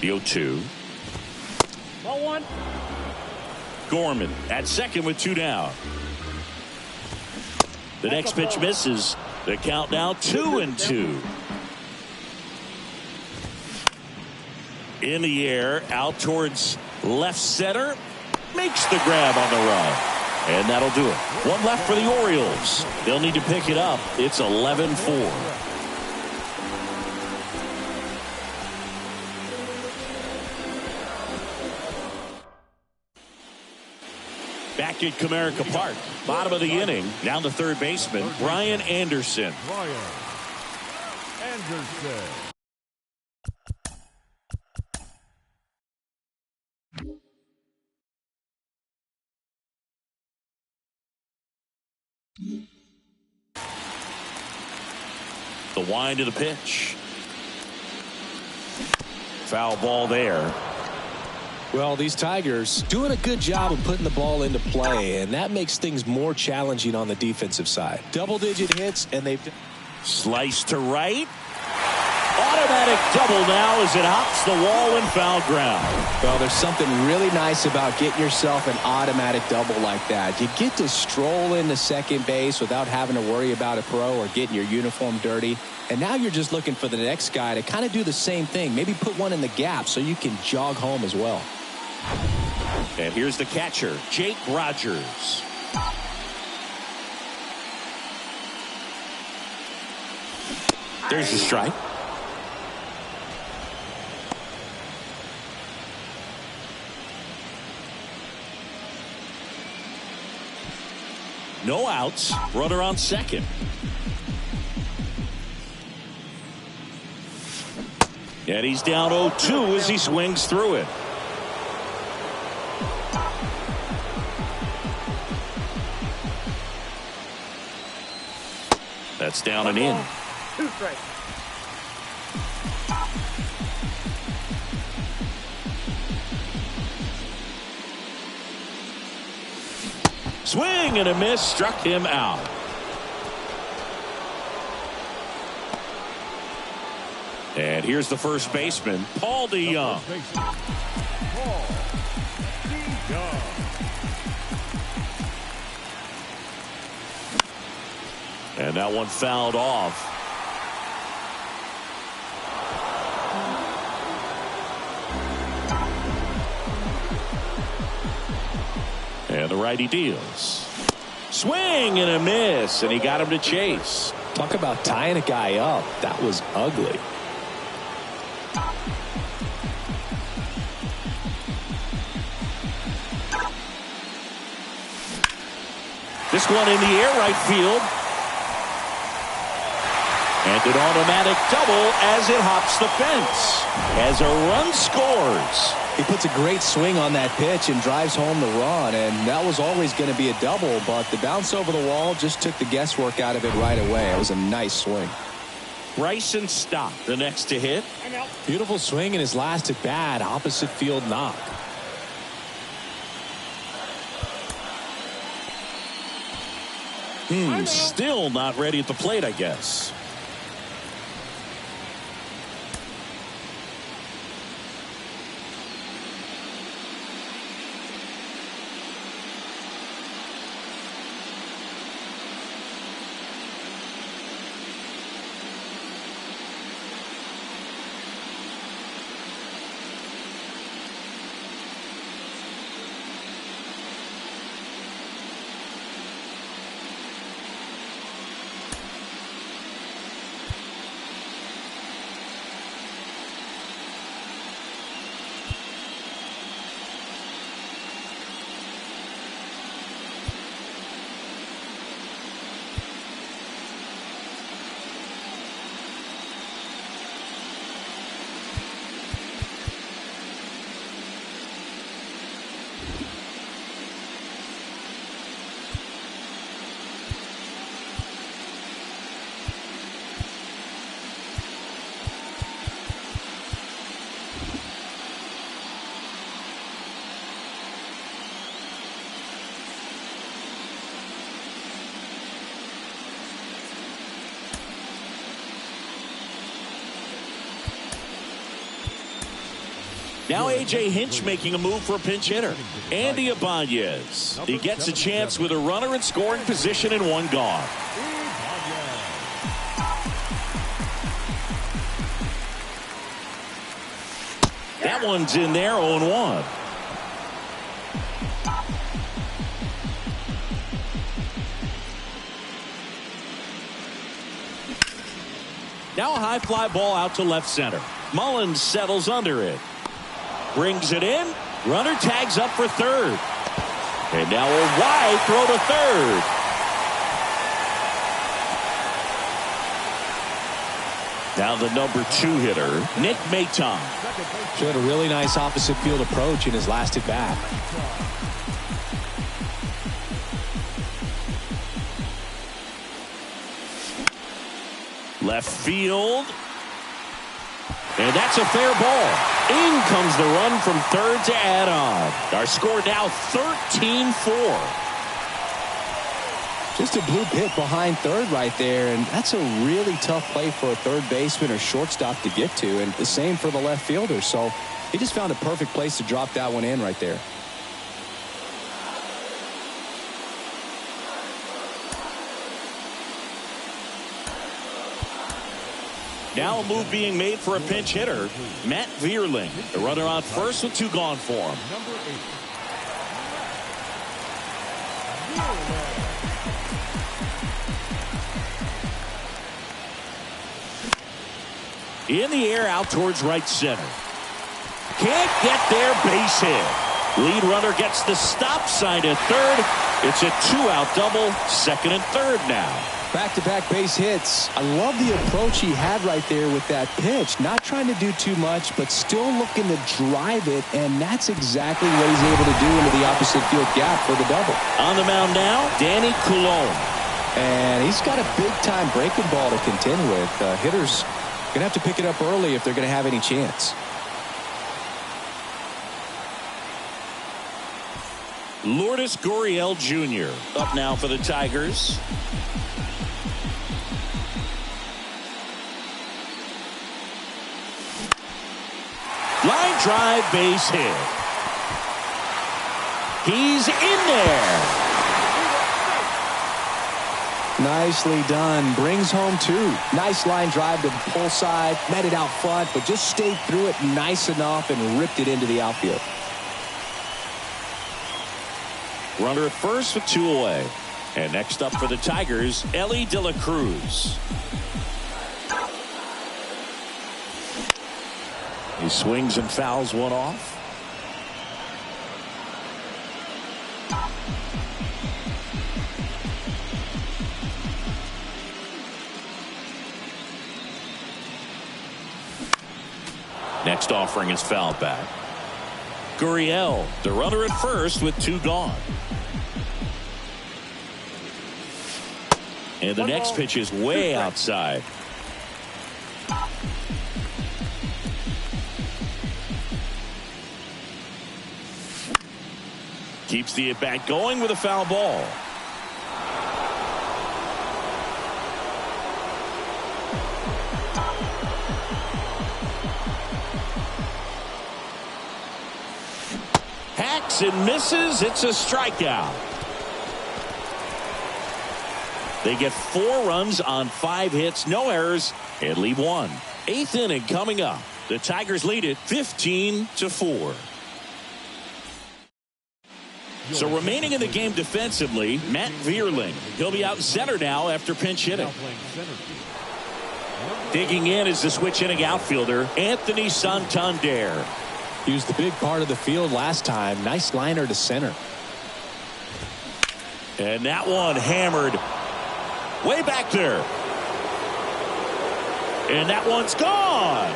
The 0-2. Ball 1. Gorman at second with 2 down. The next pitch misses. The count now 2-2. In the air, out towards left center. Makes the grab on the run. And that'll do it. One left for the Orioles. They'll need to pick it up. It's 11-4. Back at Comerica Park, bottom of the inning, down to third baseman, Brian Anderson. Brian Anderson. The wind of the pitch. Foul ball there. Well, these Tigers doing a good job of putting the ball into play, and that makes things more challenging on the defensive side. Double-digit hits, and they've... Slice to right. Automatic double now as it hops the wall and foul ground. Well, there's something really nice about getting yourself an automatic double like that. You get to stroll into second base without having to worry about a throw or getting your uniform dirty. And now you're just looking for the next guy to kind of do the same thing. Maybe put one in the gap so you can jog home as well. And here's the catcher, Jake Rogers. There's the strike. No outs. Runner on second. And he's down 0-2 as he swings through it. That's down and in. 2 strikes. Swing and a miss, struck him out. And here's the first baseman, Paul DeJong. Paul DeJong. And that one fouled off. And the righty deals. Swing and a miss, and he got him to chase. Talk about tying a guy up. That was ugly. This one in the air, right field. And an automatic double as it hops the fence. As a run scores. He puts a great swing on that pitch and drives home the run, and that was always going to be a double, but the bounce over the wall just took the guesswork out of it right away. It was a nice swing. Bryson Stott, the next to hit. Beautiful swing in his last at bat, opposite field knock. Still not ready at the plate, I guess. Now A.J. Hinch making a move for a pinch hitter. Andy Ibanez. He gets a chance with a runner in scoring position and one gone. That one's in there, 0-1. Now a high fly ball out to left center. Mullins settles under it. Brings it in. Runner tags up for third. And now a wide throw to third. Now the number 2 hitter, Nick Maton. Showed a really nice opposite field approach in his last at bat. Left field. And that's a fair ball. In comes the run from third to add on. Our score now 13-4. Just a bloop hit behind third right there, and that's a really tough play for a third baseman or shortstop to get to, and the same for the left fielder. So he just found a perfect place to drop that one in right there. Now a move being made for a pinch hitter, Matt Vierling. The runner on first with 2 gone for him. In the air out towards right center. Can't get there, base hit. Lead runner gets the stop sign at third. It's a 2-out double, second and third now. Back-to-back base hits. I love the approach he had right there with that pitch. Not trying to do too much, but still looking to drive it, and that's exactly what he's able to do into the opposite field gap for the double. On the mound now, Danny Coulombe. And he's got a big-time breaking ball to contend with. Hitters going to have to pick it up early if they're going to have any chance. Lourdes Gurriel Jr. up now for the Tigers. Line drive, base hit. He's in there. Nicely done. Brings home 2. Nice line drive to pull side. Met it out front, but just stayed through it nice enough and ripped it into the outfield. Runner at first with 2 away. And next up for the Tigers, Elly De La Cruz. He swings and fouls one off. Next offering is fouled back. Gurriel, the runner at first with 2 gone. And the next pitch is way outside. Keeps the at-bat going with a foul ball. Hacks and misses. It's a strikeout. They get 4 runs on 5 hits, no errors, and leave 1. 8th inning coming up. The Tigers lead it 15-4. So remaining in the game defensively, Matt Vierling. He'll be out in center now after pinch hitting. Digging in is the switch hitting outfielder, Anthony Santander. He was the big part of the field last time. Nice liner to center. And that one hammered way back there. And that one's gone.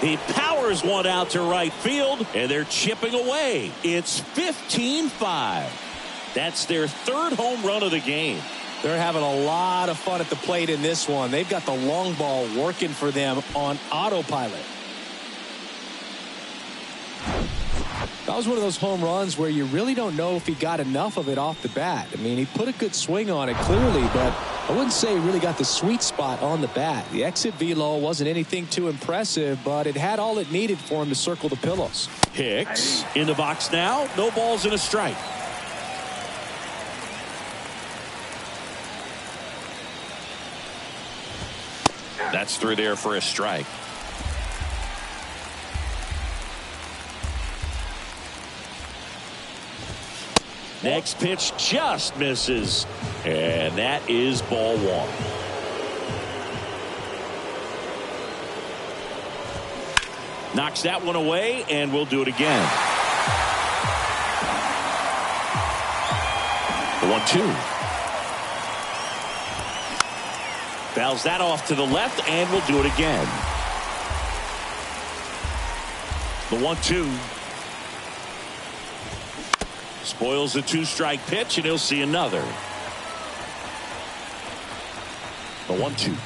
He powers one out to right field, and they're chipping away. It's 15-5. That's their 3rd home run of the game. They're having a lot of fun at the plate in this one. They've got the long ball working for them on autopilot. That was one of those home runs where you really don't know if he got enough of it off the bat. I mean, he put a good swing on it clearly, but I wouldn't say he really got the sweet spot on the bat. The exit velo wasn't anything too impressive, but it had all it needed for him to circle the pillows. Hicks in the box now. No balls and a strike. That's through there for a strike. Next pitch just misses, and that is ball 1. Knocks that one away, and we'll do it again. The 1-2. Fouls that off to the left, and we'll do it again. The 1-2. Spoils the 2-strike pitch, and he'll see another. The 1-2.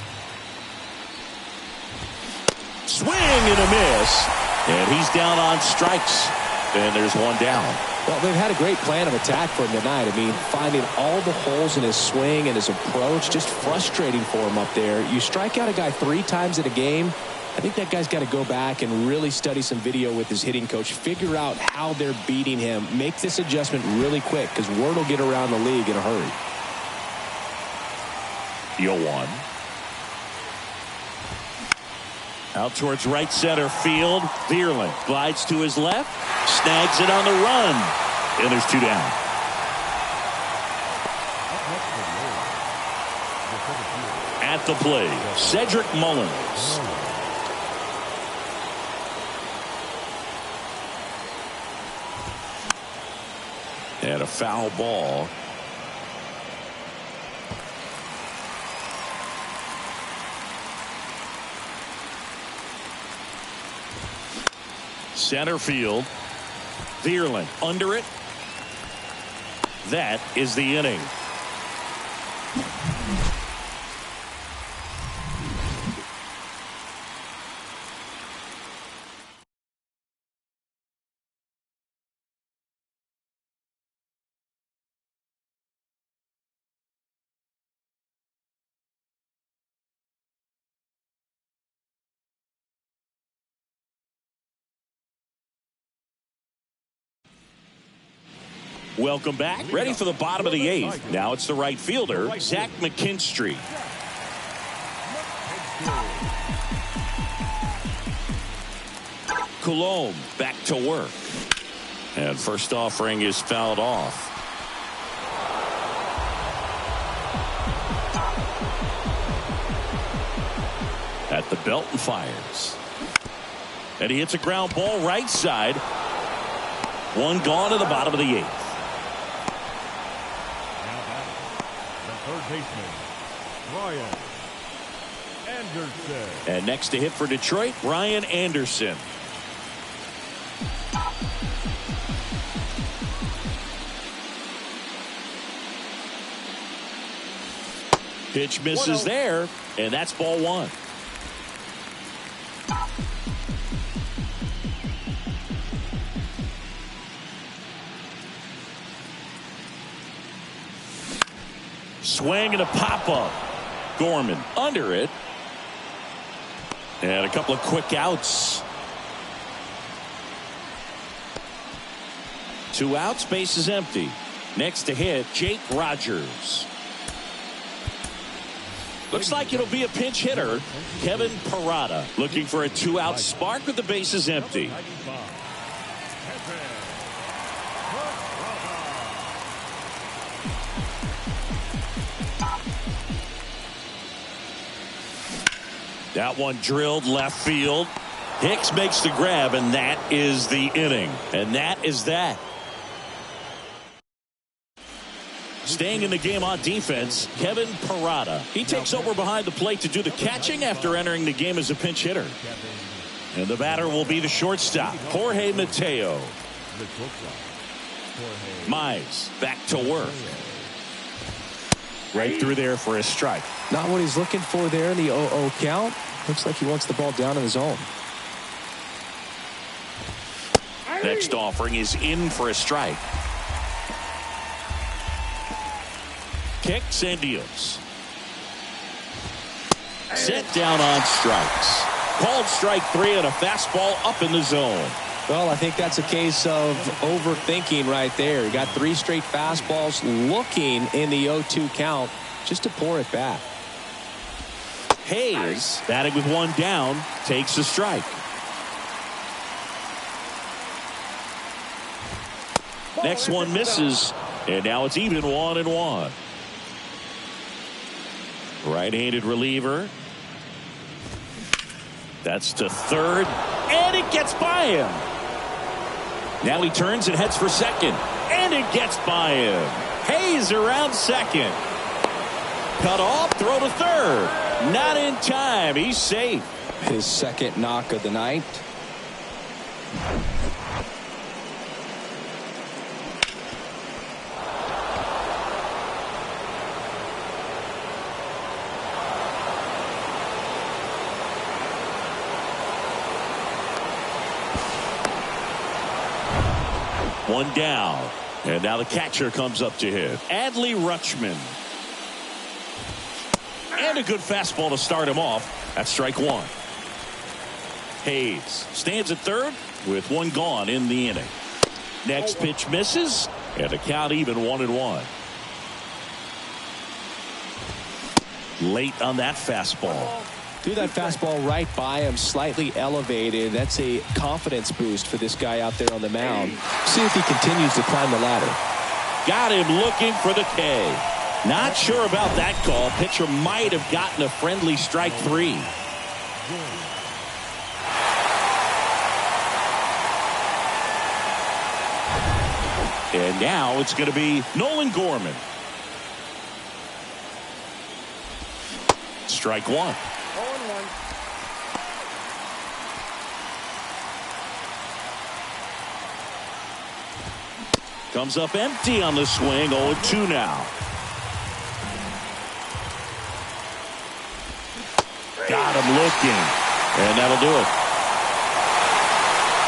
Swing and a miss. And he's down on strikes. And there's one down. Well, they've had a great plan of attack for him tonight. I mean, finding all the holes in his swing and his approach, just frustrating for him up there. You strike out a guy 3 times in a game, I think that guy's got to go back and really study some video with his hitting coach, figure out how they're beating him, make this adjustment really quick, because word will get around the league in a hurry. The 0-1. Out towards right center field. Vierling glides to his left, snags it on the run, and there's 2 down. At the plate, Cedric Mullins. And a foul ball. Center field. Vierling under it. That is the inning. Welcome back. Ready for the bottom of the 8th. Now it's the right fielder, Zach McKinstry. Coulombe back to work. And first offering is fouled off. At the belt and fires. And he hits a ground ball right side. One gone to the bottom of the 8th. Third baseman, Ryan Anderson. And next to hit for Detroit, Ryan Anderson. Pitch misses there, and that's ball 1. Swing and a pop-up. Gorman under it. And a couple of quick outs. 2 outs, base is empty. Next to hit, Jake Rogers. Looks like it'll be a pinch hitter, Kevin Parada, looking for a 2-out spark with the bases empty. That one drilled left field. Hicks makes the grab, and that is the inning. And that is that. Staying in the game on defense, Kevin Parada. He takes over behind the plate to do the catching after entering the game as a pinch hitter. And the batter will be the shortstop, Jorge Mateo. Mize back to work. Right through there for a strike. Not what he's looking for there in the 0-0 count. Looks like he wants the ball down in his zone. Next offering is in for a strike. Kicks and deals. Set down on strikes. Called strike 3 and a fastball up in the zone. Well, I think that's a case of overthinking right there. You got 3 straight fastballs looking in the 0-2 count just to pour it back. Hayes, batting with 1 down, takes a strike. Next one misses, and now it's even 1-1. Right-handed reliever. That's to third, and it gets by him. Now he turns and heads for second, and it gets by him. Hayes around second. Cut off, throw to third. Not in time. He's safe. His second knock of the night. One down. And now the catcher comes up to hit. Adley Rutschman. And a good fastball to start him off. That's strike one. Hayes stands at third with one gone in the inning. Next pitch misses, and the count even 1-1. Late on that fastball. Threw that fastball right by him, slightly elevated. That's a confidence boost for this guy out there on the mound. See if he continues to climb the ladder. Got him looking for the K. Not sure about that call. Pitcher might have gotten a friendly strike three. And now it's going to be Nolan Gorman. Strike one. 0-1. Comes up empty on the swing. 0-2 now. Got him looking. And that'll do it.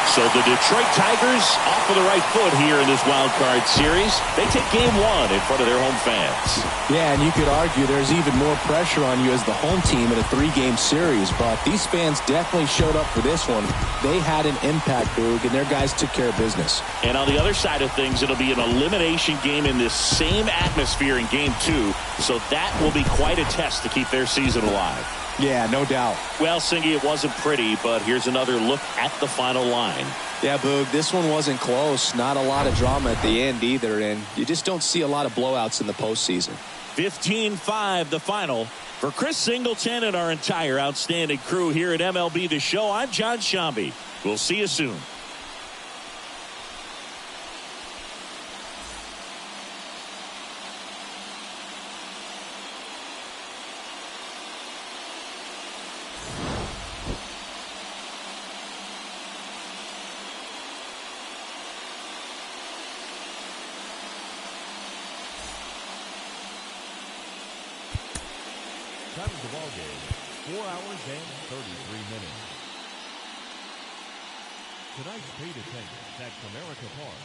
So the Detroit Tigers off of the right foot here in this wild card series. They take game one in front of their home fans. Yeah, and you could argue there's even more pressure on you as the home team in a 3-game series, but these fans definitely showed up for this one. They had an impact, Boog, and their guys took care of business. And on the other side of things, it'll be an elimination game in this same atmosphere in game two, so that will be quite a test to keep their season alive. Yeah, no doubt. Well, Singy, it wasn't pretty, but here's another look at the final line. Yeah, Boog, this one wasn't close. Not a lot of drama at the end either, and you just don't see a lot of blowouts in the postseason. 15-5 the final. For Chris Singleton and our entire outstanding crew here at MLB The Show, I'm John Shambi. We'll see you soon. Time of the ball game, 4 hours and 33 minutes. Tonight's paid attendance at Comerica Park,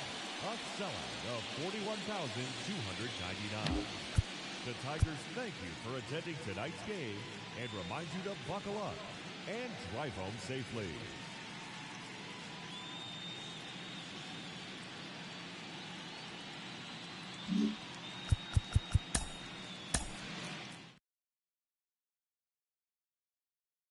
a sellout of 41,299. The Tigers thank you for attending tonight's game and remind you to buckle up and drive home safely.